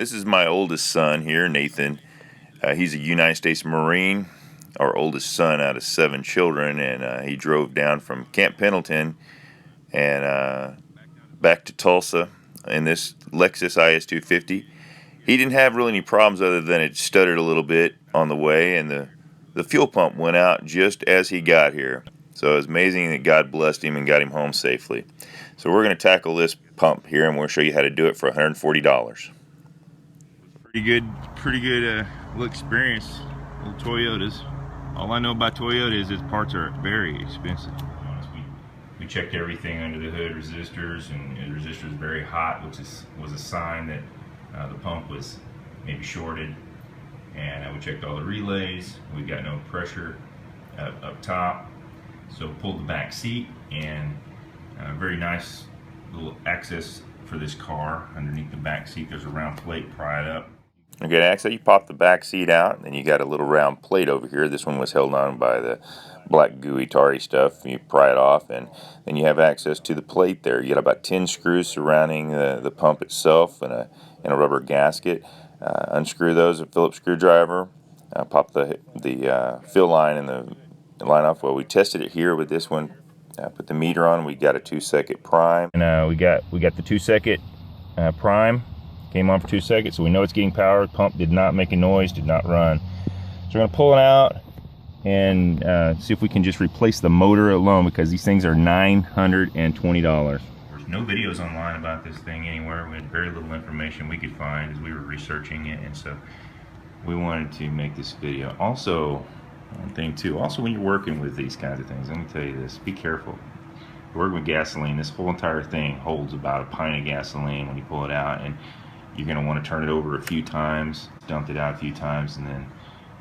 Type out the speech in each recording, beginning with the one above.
This is my oldest son here, Nathan. He's a United States Marine, our oldest son out of 7 children, and he drove down from Camp Pendleton and back to Tulsa in this Lexus is250. He didn't have really any problems other than it stuttered a little bit on the way, and the fuel pump went out just as he got here. So it was amazing that God blessed him and got him home safely. So we're going to tackle this pump here, and we'll show you how to do it for $140. Pretty good little experience. Little Toyotas. All I know about Toyota is parts are very expensive. We checked everything under the hood, resistors, and the resistor was very hot, which was a sign that the pump was maybe shorted. And we checked all the relays. We got no pressure up top. So pulled the back seat, and very nice little access for this car. Underneath the back seat there's a round plate, pry it up. Okay, access, you pop the back seat out, and then you got a little round plate over here. This one was held on by the black gooey tarry stuff. You pry it off, and then you have access to the plate there. You got about 10 screws surrounding the pump itself and a rubber gasket. Unscrew those with a Phillips screwdriver. Pop the fill line and the line off. Well, we tested it here with this one. Put the meter on. We got a 2-second prime, and we got the 2-second prime. Came on for 2 seconds, so we know it's getting power. Pump did not make a noise, did not run. So we're gonna pull it out and see if we can just replace the motor alone, because these things are $920. There's no videos online about this thing anywhere. We had very little information we could find as we were researching it, and so we wanted to make this video. Also, one thing too, also when you're working with these kinds of things, let me tell you this, be careful. You're working with gasoline, this whole entire thing holds about a pint of gasoline when you pull it out, and you're going to want to turn it over a few times, dump it out a few times, and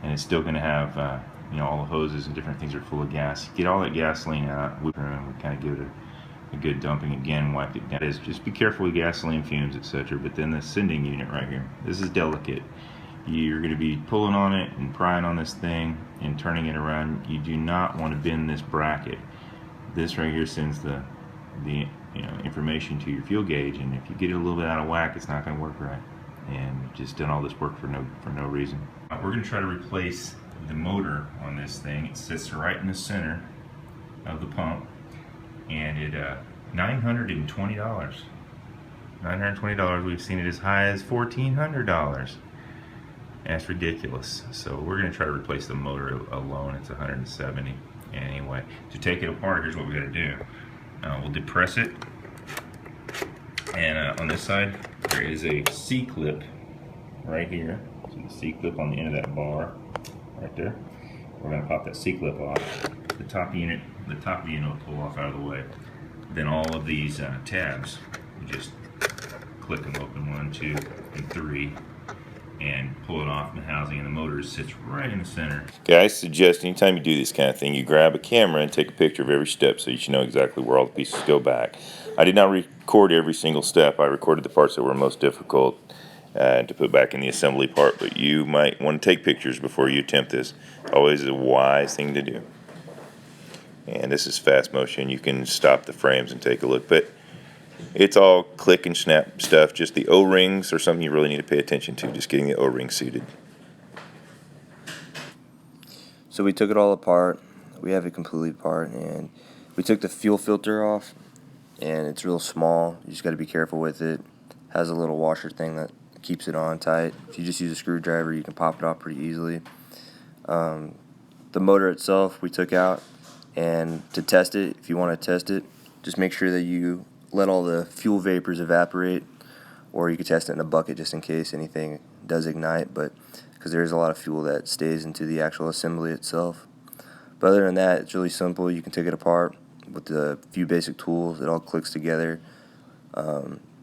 it's still going to have all the hoses and different things are full of gas. Get all that gasoline out, we kind of give it a good dumping again, wipe it down. Just be careful with gasoline fumes, etc. But then the sending unit right here, this is delicate. You're going to be pulling on it and prying on this thing and turning it around. You do not want to bend this bracket. This right here sends the information to your fuel gauge, and if you get it a little bit out of whack, it's not going to work right. And you've just done all this work for no reason. We're going to try to replace the motor on this thing. It sits right in the center of the pump, and it $920. $920. We've seen it as high as $1,400. That's ridiculous. So we're going to try to replace the motor alone. It's $170. Anyway, to take it apart, here's what we got to do. We'll depress it, and on this side there is a C-clip right here. So the C-clip on the end of that bar right there. We're going to pop that C-clip off. The top unit will pull off out of the way. Then all of these tabs, we just click them open, 1, 2, and 3. And pull it off, and the housing and the motor sits right in the center. Okay, I suggest anytime you do this kind of thing, you grab a camera and take a picture of every step so you should know exactly where all the pieces go back. I did not record every single step. I recorded the parts that were most difficult to put back in the assembly part, but you might want to take pictures before you attempt this. Always a wise thing to do. And this is fast motion. You can stop the frames and take a look, but it's all click and snap stuff. Just the O-rings are something you really need to pay attention to, just getting the O-rings suited. So we took it all apart. We have it completely apart, and we took the fuel filter off, and it's real small. You just got to be careful with it. It has a little washer thing that keeps it on tight. If you just use a screwdriver, you can pop it off pretty easily. The motor itself we took out, and to test it, if you want to test it, just make sure that you let all the fuel vapors evaporate, or you could test it in a bucket just in case anything does ignite, but because there is a lot of fuel that stays into the actual assembly itself. But other than that, it's really simple. You can take it apart with a few basic tools. It all clicks together.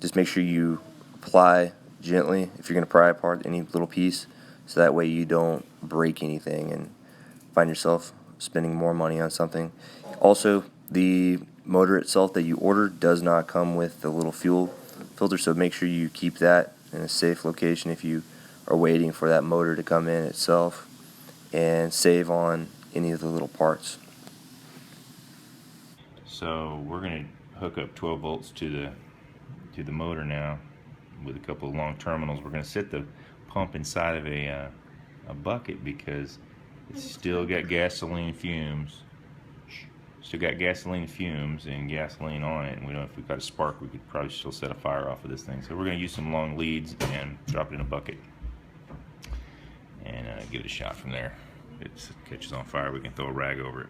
Just make sure you apply gently if you're going to pry apart any little piece, so that way you don't break anything and find yourself spending more money on something. Also, the motor itself that you ordered does not come with the little fuel filter, so make sure you keep that in a safe location if you are waiting for that motor to come in itself, and save on any of the little parts. So we're going to hook up 12 volts to the motor now, with a couple of long terminals. We're going to sit the pump inside of a bucket because it's still got gasoline fumes. Still got gasoline fumes and gasoline on it, and we don't know if we've got a spark. We could probably still set a fire off of this thing. So we're going to use some long leads and drop it in a bucket and give it a shot from there. If it catches on fire, we can throw a rag over it.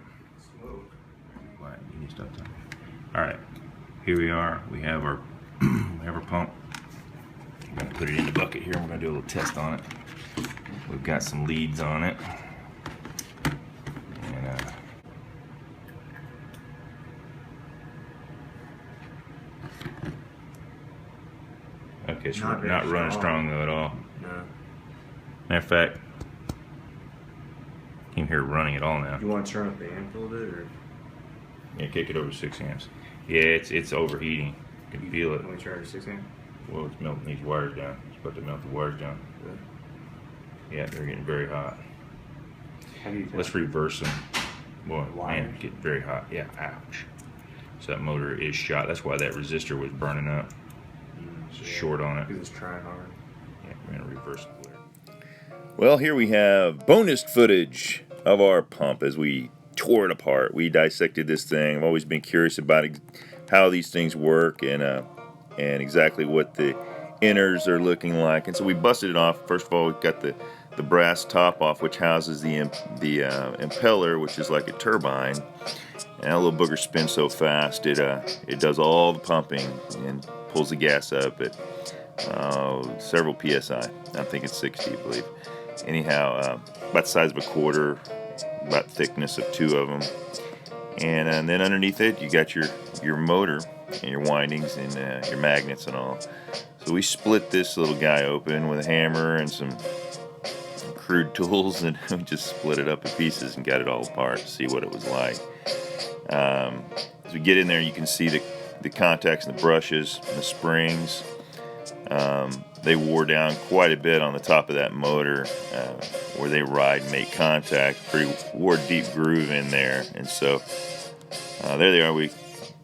All right, here we are. We have our pump. I'm going to put it in the bucket here. We're going to do a little test on it. We've got some leads on it. And okay, it's not running strong though at all. No. Matter of fact, you can hear it running at all now. You want to turn up the amp a little bit, or? Yeah, kick it over 6 amps. Yeah, it's overheating. You can feel it. Can we turn it to 6 amps? Well, it's melting these wires down. It's about to melt the wires down. Yeah, they're getting very hot. How do you Let's reverse them. Boy, man, getting very hot. Yeah, ouch. So that motor is shot. That's why that resistor was burning up. It's short on it. Because it's trying hard. Yeah, we're going to reverse it. Well, here we have bonus footage of our pump as we tore it apart. We dissected this thing. I've always been curious about how these things work and exactly what the inners are looking like. And so we busted it off. First of all, we got the brass top off, which houses the impeller, which is like a turbine. And that little booger spins so fast, it does all the pumping and pulls the gas up at several psi. I think it's 60, I believe. Anyhow, about the size of a quarter, about thickness of 2 of them. And then underneath it, you got your motor and your windings and your magnets and all. So we split this little guy open with a hammer and some crude tools, and we just split it up in pieces and got it all apart to see what it was like. As we get in there, you can see the contacts and the brushes and the springs. They wore down quite a bit on the top of that motor where they ride and make contact. Wore a deep groove in there, and so there they are. We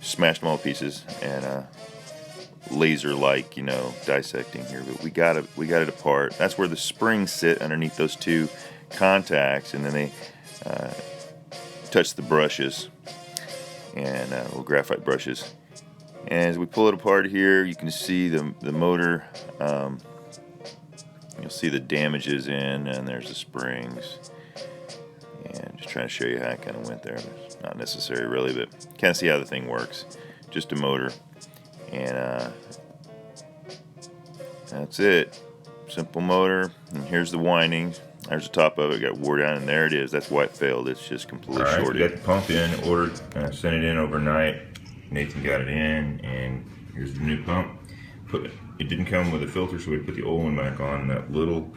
smashed them all to pieces and laser-like, dissecting here. But we got it apart. That's where the springs sit underneath those 2 contacts, and then they touch the brushes and little graphite brushes. And as we pull it apart here, you can see the motor. You'll see the damages in, and there's the springs. And just trying to show you how it kind of went there. It's not necessary really, but kind of see how the thing works. Just a motor. And that's it. Simple motor. And here's the windings. There's the top of it. Got wore down, and there it is. That's why it failed. It's just completely shorted. We got the pump in, ordered, sent it in overnight. Nathan got it in, and here's the new pump. It didn't come with a filter, so we put the old one back on. And that little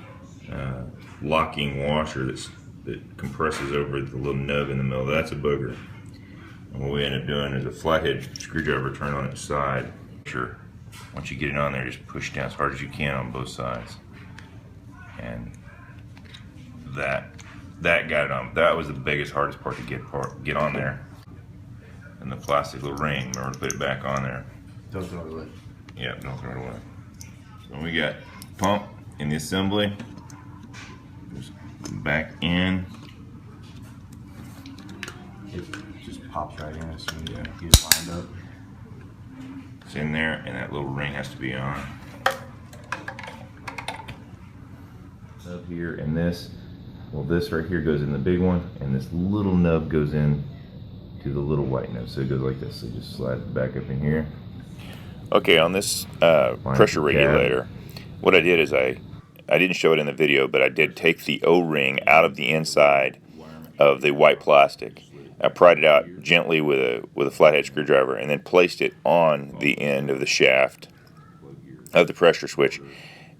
locking washer that compresses over the little nub in the middle, that's a booger. And what we ended up doing is a flathead screwdriver turn on its side. Sure, once you get it on there, just push down as hard as you can on both sides. And that got it on. That was the biggest, hardest part to get on there. And the plastic little ring, remember to put it back on there. Don't throw it away. Yeah, don't throw it away. So we got pump in the assembly. Just back in. It just pops right in as soon as you get it lined up. It's in there, and that little ring has to be on. Up here, and this right here goes in the big one, and this little nub goes in to the little white nub. So it goes like this. So just slide it back up in here. Okay, on this pressure regulator, what I did is I didn't show it in the video, but I did take the O-ring out of the inside of the white plastic. I pried it out gently with a flathead screwdriver, and then placed it on the end of the shaft of the pressure switch,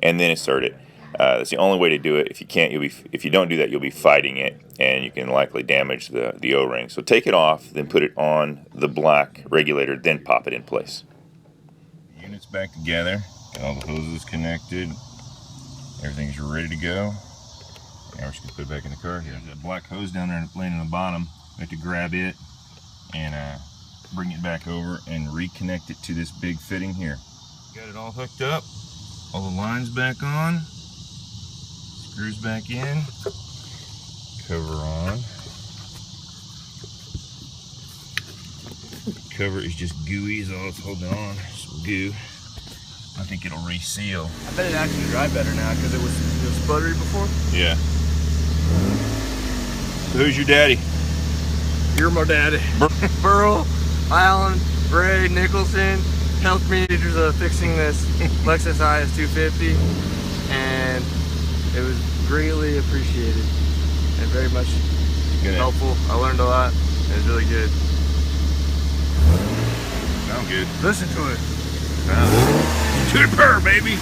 and then insert it. That's the only way to do it. If you don't do that, you'll be fighting it, and you can likely damage the O-ring. So take it off, then put it on the black regulator, then pop it in place. Units back together. Got all the hoses connected. Everything's ready to go. Now we're just gonna put it back in the car. There's a black hose down there laying on the bottom. We have to grab it and bring it back over and reconnect it to this big fitting here. Got it all hooked up. all the lines back on. Screws back in. Cover on. Cover is just gooey, is all it's holding on. Some goo. I think it'll reseal. I bet it actually dry better now because it was sputtery before. Yeah. So who's your daddy? You're my daddy. Burl, Alan, Ray, Nicholson helped me fixing this Lexus is250, and it was greatly appreciated and very much helpful. I learned a lot. It was really good. Sound good. Listen to it. To the purr, baby.